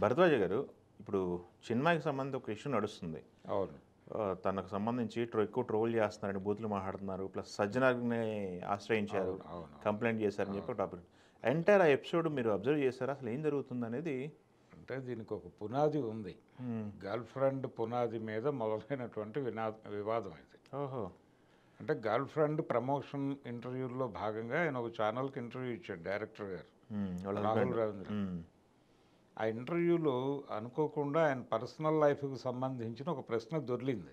భరద్వాజ గారు, ఇప్పుడు చిన్మయికి సంబంధించి ఒక ఇష్యూ నడుస్తుంది. అవును. తనకు సంబంధించి ఎక్కువ ట్రోల్ చేస్తున్నారని బూతులు మాట్లాడుతున్నారు. ప్లస్ సజ్జనార్ని ఆశ్రయించారు, అవును. అవును. కంప్లైంట్ చేశారని చెప్పి అవును. ఒక టాపిక్. ఎంటైర్ ఆ ఎపిసోడ్ మీరు అబ్జర్వ్ చేశారా? అసలు ఏం జరుగుతుంది అనేది? అంటే దీనికి ఒక పునాది ఉంది. గర్ల్ ఫ్రెండ్ పునాది మీద మొదలైనటువంటి వివాదం ఇది. ఓహో. అంటే గర్ల్ ఫ్రెండ్ ప్రమోషన్ ఇంటర్వ్యూలో భాగంగా ఆయన ఒక ఛానల్కి ఇంటర్వ్యూ ఇచ్చాడు డైరెక్టర్ గారు వాళ్ళ రాహుల్ హస్బెండ్. రవీంద్ర. ఆ ఇంటర్వ్యూలో అనుకోకుండా ఆయన పర్సనల్ లైఫ్కి సంబంధించిన ఒక ప్రశ్న దొర్లింది.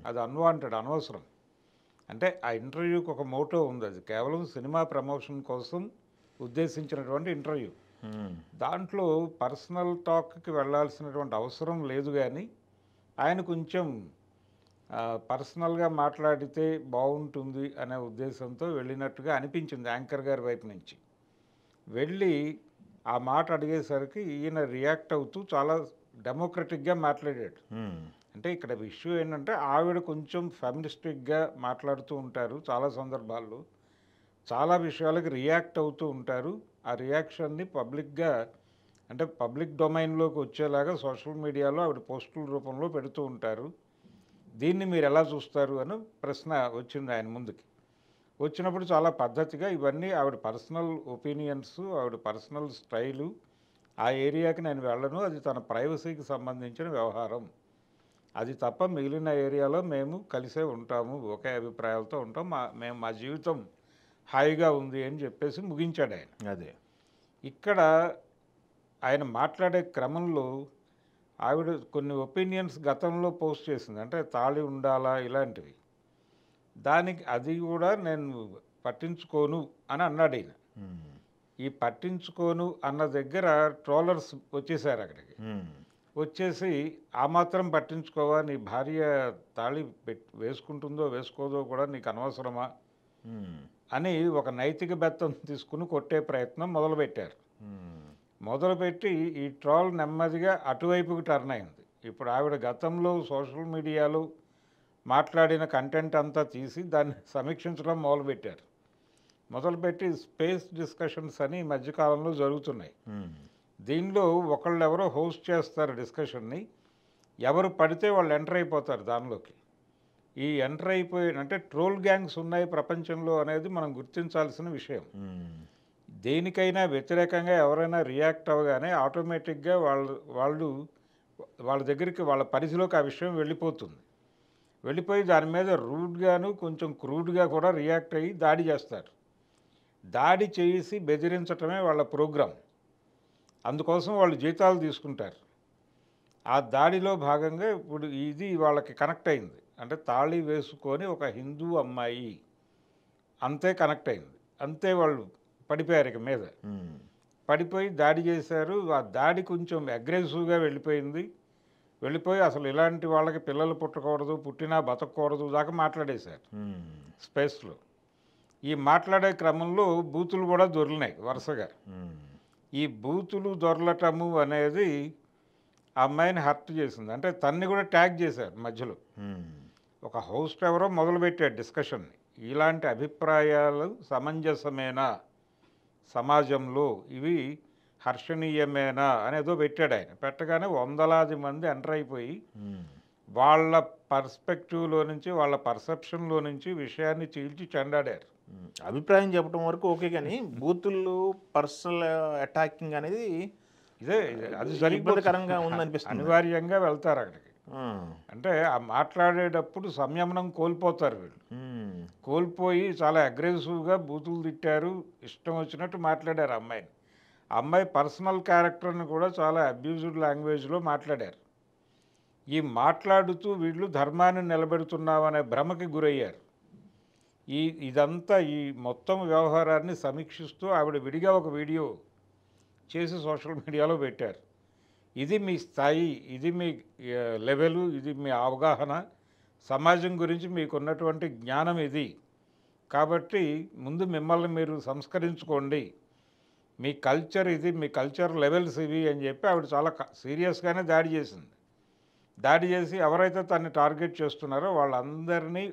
అది అన్వాంటెడ్, అనవసరం. అంటే ఆ ఇంటర్వ్యూకి ఒక మోటో ఉంది, అది కేవలం సినిమా ప్రమోషన్ కోసం ఉద్దేశించినటువంటి ఇంటర్వ్యూ. దాంట్లో పర్సనల్ టాక్కి వెళ్ళాల్సినటువంటి అవసరం లేదు, కానీ ఆయన కొంచెం పర్సనల్గా మాట్లాడితే బాగుంటుంది అనే ఉద్దేశంతో వెళ్ళినట్టుగా అనిపించింది యాంకర్ గారి వైపు నుంచి. వెళ్ళి ఆ మాట అడిగేసరికి ఈయన రియాక్ట్ అవుతూ చాలా డెమోక్రటిక్గా మాట్లాడాడు. అంటే ఇక్కడ ఇష్యూ ఏంటంటే ఆవిడ కొంచెం ఫెమినిస్టిక్గా మాట్లాడుతూ ఉంటారు చాలా సందర్భాల్లో, చాలా విషయాలకు రియాక్ట్ అవుతూ ఉంటారు. ఆ రియాక్షన్ని పబ్లిక్గా, అంటే పబ్లిక్ డొమైన్లోకి వచ్చేలాగా సోషల్ మీడియాలో ఆవిడ పోస్టుల రూపంలో పెడుతూ ఉంటారు. దీన్ని మీరు ఎలా చూస్తారు అని ప్రశ్న వచ్చింది ఆయన ముందుకి. వచ్చినప్పుడు చాలా పద్ధతిగా ఇవన్నీ ఆవిడ పర్సనల్ ఒపీనియన్స్, ఆవిడ పర్సనల్ స్టైలు, ఆ ఏరియాకి నేను వెళ్ళను, అది తన ప్రైవసీకి సంబంధించిన వ్యవహారం, అది తప్ప మిగిలిన ఏరియాలో మేము కలిసే ఉంటాము, ఒకే అభిప్రాయాలతో ఉంటాం, మేము మా జీవితం హాయిగా ఉంది అని చెప్పేసి ముగించాడు ఆయన. అదే ఇక్కడ ఆయన మాట్లాడే క్రమంలో ఆవిడ కొన్ని ఒపీనియన్స్ గతంలో పోస్ట్ చేసింది, అంటే తాళి ఉండాలా ఇలాంటివి. దానికి అది కూడా నేను పట్టించుకోను అని అన్నాడు ఈయన. ఈ పట్టించుకోను అన్న దగ్గర ట్రోలర్స్ వచ్చేసారు అక్కడికి. వచ్చేసి ఆ మాత్రం పట్టించుకోవా, నీ భార్య తాళి వేసుకుంటుందో వేసుకోదో కూడా నీకు అనవసరమా అని ఒక నైతిక బెత్తం తీసుకుని కొట్టే ప్రయత్నం మొదలుపెట్టారు. మొదలుపెట్టి ఈ ట్రోల్ నెమ్మదిగా అటువైపుకి టర్న్ అయింది. ఇప్పుడు ఆవిడ గతంలో సోషల్ మీడియాలో మాట్లాడిన కంటెంట్ అంతా తీసి దాన్ని సమీక్షించడం మొదలుపెట్టారు. మొదలుపెట్టి స్పేస్ డిస్కషన్స్ అని ఈ మధ్యకాలంలో జరుగుతున్నాయి. దీనిలో ఒకళ్ళెవరో హోస్ట్ చేస్తారు డిస్కషన్ని, ఎవరు పడితే వాళ్ళు ఎంటర్ అయిపోతారు దానిలోకి. ఈ ఎంటర్ అంటే ట్రోల్ గ్యాంగ్స్ ఉన్నాయి ప్రపంచంలో అనేది మనం గుర్తించాల్సిన విషయం. దేనికైనా వ్యతిరేకంగా ఎవరైనా రియాక్ట్ అవ్వగానే ఆటోమేటిక్గా వాళ్ళ దగ్గరికి, వాళ్ళ పరిధిలోకి ఆ విషయం వెళ్ళిపోతుంది. వెళ్ళిపోయి దాని మీద రూడ్గాను కొంచెం క్రూడ్గా కూడా రియాక్ట్ అయ్యి దాడి చేస్తారు. దాడి చేసి బెదిరించటమే వాళ్ళ ప్రోగ్రాం. అందుకోసం వాళ్ళు జీతాలు తీసుకుంటారు. ఆ దాడిలో భాగంగా ఇప్పుడు ఇది వాళ్ళకి కనెక్ట్ అయింది. అంటే తాళి వేసుకొని ఒక హిందూ అమ్మాయి, అంతే కనెక్ట్ అయింది, అంతే వాళ్ళు పడిపోయారు ఇక మీద. పడిపోయి దాడి చేశారు. ఆ దాడి కొంచెం అగ్రెసివ్గా వెళ్ళిపోయి అసలు ఇలాంటి వాళ్ళకి పిల్లలు పుట్టకూడదు, పుట్టినా బతకూడదు దాకా మాట్లాడేశారు స్పేస్లో. ఈ మాట్లాడే క్రమంలో బూతులు కూడా దొరికినాయి వరుసగా. ఈ బూతులు దొరలటము అనేది ఆ అమ్మాయిని హర్ట్ చేసింది. అంటే తన్ని కూడా ట్యాగ్ చేశారు మధ్యలో. ఒక హోస్ట్ ఎవరో మొదలుపెట్టాడు డిస్కషన్ని, ఇలాంటి అభిప్రాయాలు సమంజసమేనా సమాజంలో, ఇవి హర్షణీయమేనా అనేదో పెట్టాడు ఆయన. పెట్టగానే వందలాది మంది ఎంటర్ అయిపోయి వాళ్ళ పర్స్పెక్టివ్లో నుంచి, వాళ్ళ పర్సెప్షన్లో నుంచి విషయాన్ని చీల్చి చెండాడారు. అభిప్రాయం చెప్పడం వరకు ఓకే, కానీ బూతులు, పర్సనల్ అటాకింగ్ అనేది ఇదే అది ఇబ్బందికరంగా ఉందనిపిస్తుంది. అనివార్యంగా వెళ్తారు అక్కడికి. అంటే ఆ మాట్లాడేటప్పుడు సంయమనం కోల్పోతారు వీళ్ళు. కోల్పోయి చాలా అగ్రెసివ్గా బూతులు తిట్టారు, ఇష్టం వచ్చినట్టు మాట్లాడారు అమ్మాయిని. అమ్మాయి పర్సనల్ క్యారెక్టర్ని కూడా చాలా అబ్యూజ్డ్ లాంగ్వేజ్లో మాట్లాడారు. ఈ మాట్లాడుతూ వీళ్ళు ధర్మాన్ని నిలబెడుతున్నామనే భ్రమకి గురయ్యారు. ఇదంతా ఈ మొత్తం వ్యవహారాన్ని సమీక్షిస్తూ ఆవిడ విడిగా ఒక వీడియో చేసి సోషల్ మీడియాలో పెట్టారు. ఇది మీ స్థాయి, ఇది మీ లెవెలు, ఇది మీ అవగాహన, సమాజం గురించి మీకున్నటువంటి జ్ఞానం ఇది. కాబట్టి ముందు మిమ్మల్ని మీరు సంస్కరించుకోండి, మీ కల్చర్ ఇది, మీ కల్చర్ లెవెల్స్ ఇవి అని చెప్పి ఆవిడ చాలా సీరియస్గానే దాడి చేసింది. దాడి చేసి ఎవరైతే తనని టార్గెట్ చేస్తున్నారో వాళ్ళందరినీ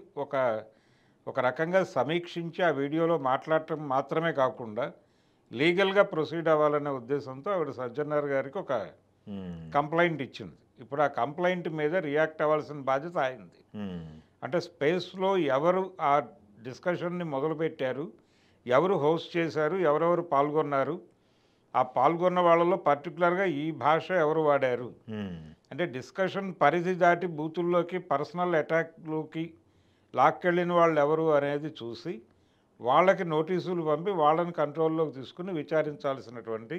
ఒక రకంగా సమీక్షించి ఆ వీడియోలో మాట్లాడటం మాత్రమే కాకుండా లీగల్గా ప్రొసీడ్ అవ్వాలనే ఉద్దేశంతో ఆవిడ సజ్జనార్ గారికి ఒక కంప్లైంట్ ఇచ్చింది. ఇప్పుడు ఆ కంప్లైంట్ మీద రియాక్ట్ అవ్వాల్సిన బాధ్యత అయింది. అంటే స్పేస్లో ఎవరు ఆ డిస్కషన్ని మొదలుపెట్టారు, ఎవరు హోస్ట్ చేశారు, ఎవరెవరు పాల్గొన్నారు, ఆ పాల్గొన్న వాళ్ళలో పర్టికులర్గా ఈ భాష ఎవరు వాడారు, అంటే డిస్కషన్ పరిధి దాటి బూతుల్లోకి పర్సనల్ అటాక్లోకి లాక్కెళ్ళిన వాళ్ళు ఎవరు అనేది చూసి వాళ్ళకి నోటీసులు పంపి వాళ్ళని కంట్రోల్లోకి తీసుకుని విచారించాల్సినటువంటి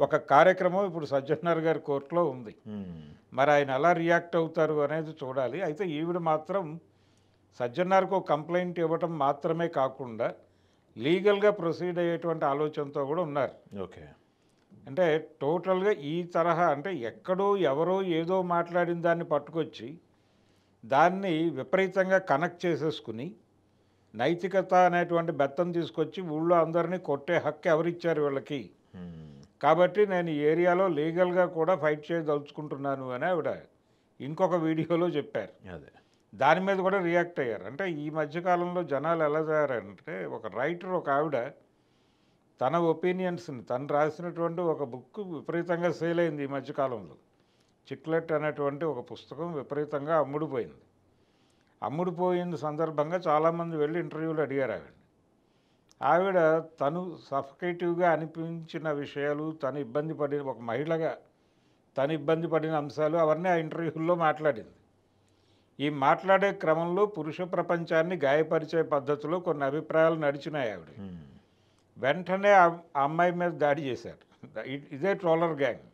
ఒక కార్యక్రమం ఇప్పుడు సజ్జనార్ గారి కోర్టులో ఉంది. మరి ఆయన ఎలా రియాక్ట్ అవుతారు అనేది చూడాలి. అయితే ఈవిడ మాత్రం సజ్జనార్కు ఒక కంప్లైంట్ ఇవ్వటం మాత్రమే కాకుండా లీగల్గా ప్రొసీడ్ అయ్యేటువంటి ఆలోచనతో కూడా ఉన్నారు. ఓకే. అంటే టోటల్గా ఈ తరహా అంటే ఎక్కడో ఎవరో ఏదో మాట్లాడిన దాన్ని పట్టుకొచ్చి దాన్ని విపరీతంగా కనెక్ట్ చేసేసుకుని నైతికత అనేటువంటి బెత్తం తీసుకొచ్చి ఊళ్ళో అందరినీ కొట్టే హక్కు ఎవరిచ్చారు వీళ్ళకి, కాబట్టి నేను ఈ ఏరియాలో లీగల్గా కూడా ఫైట్ చేయదలుచుకుంటున్నాను అని ఆవిడ ఇంకొక వీడియోలో చెప్పారు. అదే దాని మీద కూడా రియాక్ట్ అయ్యారు. అంటే ఈ మధ్యకాలంలో జనాలు ఎలా తయారంటే ఒక రైటర్ ఒక ఆవిడ తన ఒపీనియన్స్ని తను రాసినటువంటి ఒక బుక్ విపరీతంగా సేల్ అయింది ఈ మధ్యకాలంలో. చిక్లెట్ అనేటువంటి ఒక పుస్తకం విపరీతంగా అమ్ముడుపోయిన సందర్భంగా చాలామంది వెళ్ళి ఇంటర్వ్యూలు అడిగారు ఆవిడ తను సఫకేటివ్గా అనిపించిన విషయాలు, తను ఇబ్బంది పడిన ఒక మహిళగా తను ఇబ్బంది పడిన అంశాలు అవన్నీ ఆ ఇంటర్వ్యూల్లో మాట్లాడింది. ఈ మాట్లాడే క్రమంలో పురుష ప్రపంచాన్ని గాయపరిచే పద్ధతిలో కొన్ని అభిప్రాయాలు నడిచినాయి ఆవిడ. వెంటనే ఆ అమ్మాయి మీద దాడి చేశారు. ఇదే ట్రోలర్ గ్యాంగ్,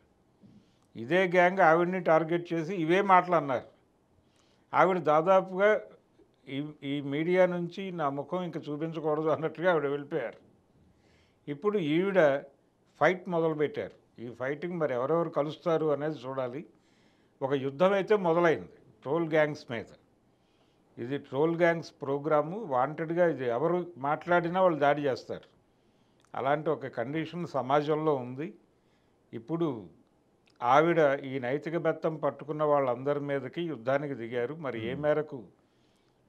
ఇదే గ్యాంగ్ ఆవిడ్ని టార్గెట్ చేసి ఇవే మాటలు అన్నారు. ఆవిడ దాదాపుగా ఈ మీడియా నుంచి నా ముఖం ఇంకా చూపించకూడదు అన్నట్టుగా ఆవిడ వెళ్ళిపోయారు. ఇప్పుడు ఈవిడ ఫైట్ మొదలుపెట్టారు. ఈ ఫైటింగ్ మరి ఎవరెవరు కలుస్తారు అనేది చూడాలి. ఒక యుద్ధం అయితే మొదలైంది ట్రోల్ గ్యాంగ్స్ మీద. ఇది ట్రోల్ గ్యాంగ్స్ ప్రోగ్రాము, వాంటెడ్గా ఇది ఎవరు మాట్లాడినా వాళ్ళు దాడి చేస్తారు. అలాంటి ఒక కండిషన్ సమాజంలో ఉంది. ఇప్పుడు ఆవిడ ఈ నైతిక బెత్తం పట్టుకున్న వాళ్ళందరి మీదకి యుద్ధానికి దిగారు. మరి ఏ మేరకు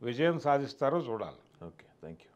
విజయం సాధిస్తారో చూడాలి. Okay, thank you.